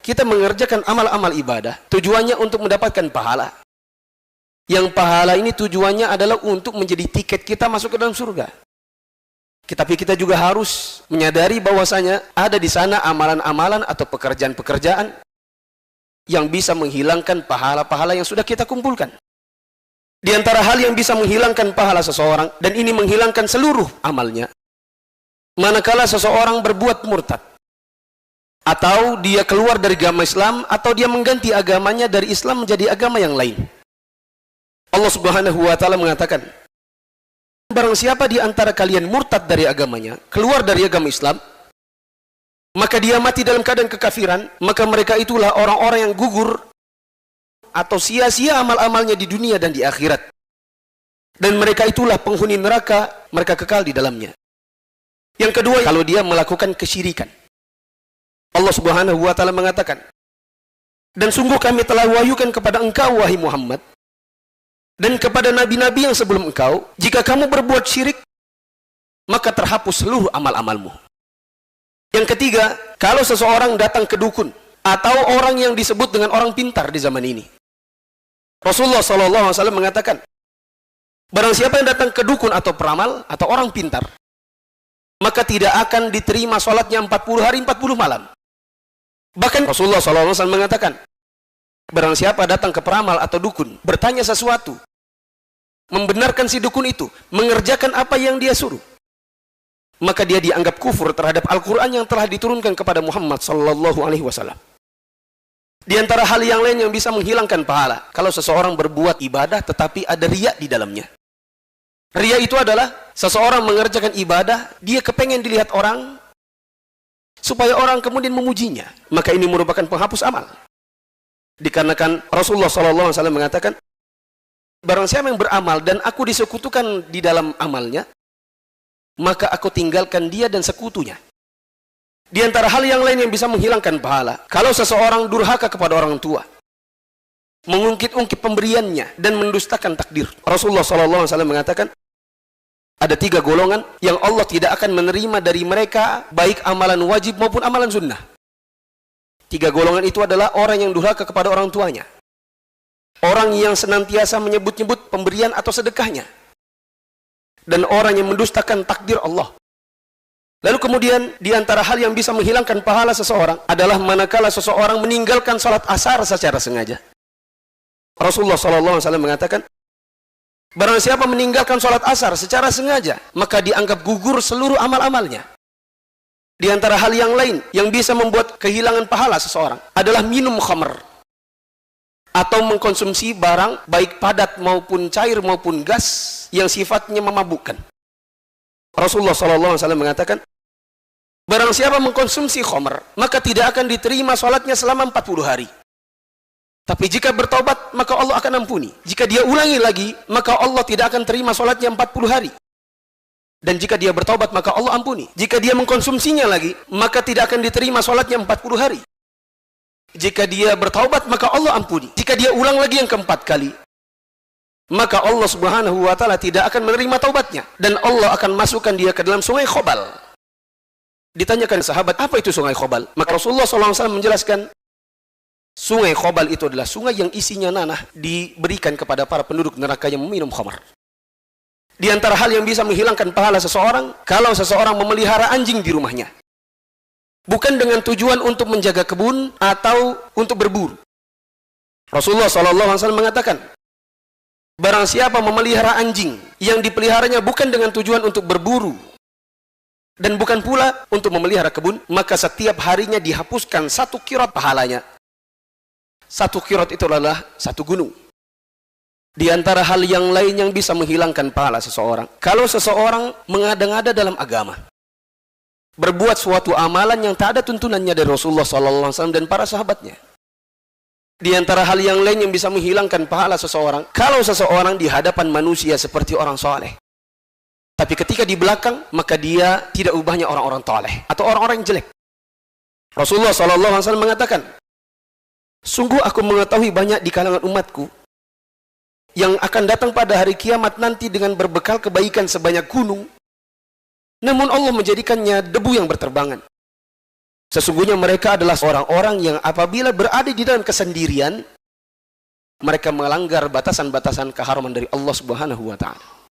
kita mengerjakan amal-amal ibadah, tujuannya untuk mendapatkan pahala. Yang pahala ini tujuannya adalah untuk menjadi tiket kita masuk ke dalam surga. Tapi kita juga harus menyadari bahwasanya ada di sana amalan-amalan atau pekerjaan-pekerjaan yang bisa menghilangkan pahala-pahala yang sudah kita kumpulkan. Di antara hal yang bisa menghilangkan pahala seseorang, dan ini menghilangkan seluruh amalnya, manakala seseorang berbuat murtad, atau dia keluar dari agama Islam, atau dia mengganti agamanya dari Islam menjadi agama yang lain. Allah Subhanahu wa Ta'ala mengatakan, barang siapa di antara kalian murtad dari agamanya, keluar dari agama Islam, maka dia mati dalam keadaan kekafiran, maka mereka itulah orang-orang yang gugur atau sia-sia amal-amalnya di dunia dan di akhirat. Dan mereka itulah penghuni neraka, mereka kekal di dalamnya. Yang kedua, kalau dia melakukan kesyirikan. Allah Subhanahu wa Ta'ala mengatakan, dan sungguh kami telah wahyukan kepada engkau, wahai Muhammad, dan kepada nabi-nabi yang sebelum engkau, jika kamu berbuat syirik, maka terhapus seluruh amal-amalmu. Yang ketiga, kalau seseorang datang ke dukun, atau orang yang disebut dengan orang pintar di zaman ini, Rasulullah SAW mengatakan, barang siapa yang datang ke dukun atau peramal, atau orang pintar, maka tidak akan diterima sholatnya 40 hari 40 malam. Bahkan Rasulullah SAW mengatakan, barang siapa datang ke peramal atau dukun, bertanya sesuatu, membenarkan si dukun itu, mengerjakan apa yang dia suruh, maka dia dianggap kufur terhadap Al-Quran yang telah diturunkan kepada Muhammad SAW. Di antara hal yang lain yang bisa menghilangkan pahala, kalau seseorang berbuat ibadah tetapi ada riya di dalamnya. Riya itu adalah seseorang mengerjakan ibadah, dia kepengen dilihat orang, supaya orang kemudian memujinya, maka ini merupakan penghapus amal. Dikarenakan Rasulullah SAW mengatakan, barang siapa yang beramal dan aku disekutukan di dalam amalnya, maka aku tinggalkan dia dan sekutunya. Di antara hal yang lain yang bisa menghilangkan pahala, kalau seseorang durhaka kepada orang tua, mengungkit-ungkit pemberiannya dan mendustakan takdir. Rasulullah SAW mengatakan, ada 3 golongan yang Allah tidak akan menerima dari mereka, baik amalan wajib maupun amalan sunnah. 3 golongan itu adalah orang yang durhaka kepada orang tuanya, orang yang senantiasa menyebut-nyebut pemberian atau sedekahnya, dan orang yang mendustakan takdir Allah. Lalu kemudian di antara hal yang bisa menghilangkan pahala seseorang adalah manakala seseorang meninggalkan sholat asar secara sengaja. Rasulullah SAW mengatakan, barang siapa meninggalkan sholat asar secara sengaja, maka dianggap gugur seluruh amal-amalnya. Di antara hal yang lain yang bisa membuat kehilangan pahala seseorang adalah minum khamr, atau mengkonsumsi barang baik padat maupun cair maupun gas yang sifatnya memabukkan. Rasulullah SAW mengatakan, barang siapa mengkonsumsi khamr, maka tidak akan diterima sholatnya selama 40 hari. Tapi jika bertobat, maka Allah akan ampuni. Jika dia ulangi lagi, maka Allah tidak akan terima sholatnya 40 hari. Dan jika dia bertobat, maka Allah ampuni. Jika dia mengkonsumsinya lagi, maka tidak akan diterima sholatnya 40 hari. Jika dia bertobat, maka Allah ampuni. Jika dia ulang lagi yang keempat kali, maka Allah Subhanahu wa Ta'ala tidak akan menerima taubatnya, dan Allah akan masukkan dia ke dalam sungai Khobal. Ditanyakan sahabat, apa itu sungai Khobal? Maka Rasulullah SAW menjelaskan, sungai Khobal itu adalah sungai yang isinya nanah diberikan kepada para penduduk neraka yang meminum khamar. Di antara hal yang bisa menghilangkan pahala seseorang, kalau seseorang memelihara anjing di rumahnya, bukan dengan tujuan untuk menjaga kebun atau untuk berburu. Rasulullah SAW mengatakan, barang siapa memelihara anjing yang dipeliharanya bukan dengan tujuan untuk berburu dan bukan pula untuk memelihara kebun, maka setiap harinya dihapuskan 1 qirat pahalanya. 1 qirat itu adalah 1 gunung. Di antara hal yang lain yang bisa menghilangkan pahala seseorang, kalau seseorang mengada-ngada dalam agama, berbuat suatu amalan yang tak ada tuntunannya dari Rasulullah SAW dan para sahabatnya. Di antara hal yang lain yang bisa menghilangkan pahala seseorang, kalau seseorang di hadapan manusia seperti orang soleh, tapi ketika di belakang, maka dia tidak ubahnya orang-orang toleh atau orang-orang yang jelek. Rasulullah SAW mengatakan, sungguh aku mengetahui banyak di kalangan umatku yang akan datang pada hari kiamat nanti dengan berbekal kebaikan sebanyak gunung, namun Allah menjadikannya debu yang berterbangan. Sesungguhnya mereka adalah orang-orang yang apabila berada di dalam kesendirian, mereka melanggar batasan-batasan keharaman dari Allah Subhanahu wa ta'ala.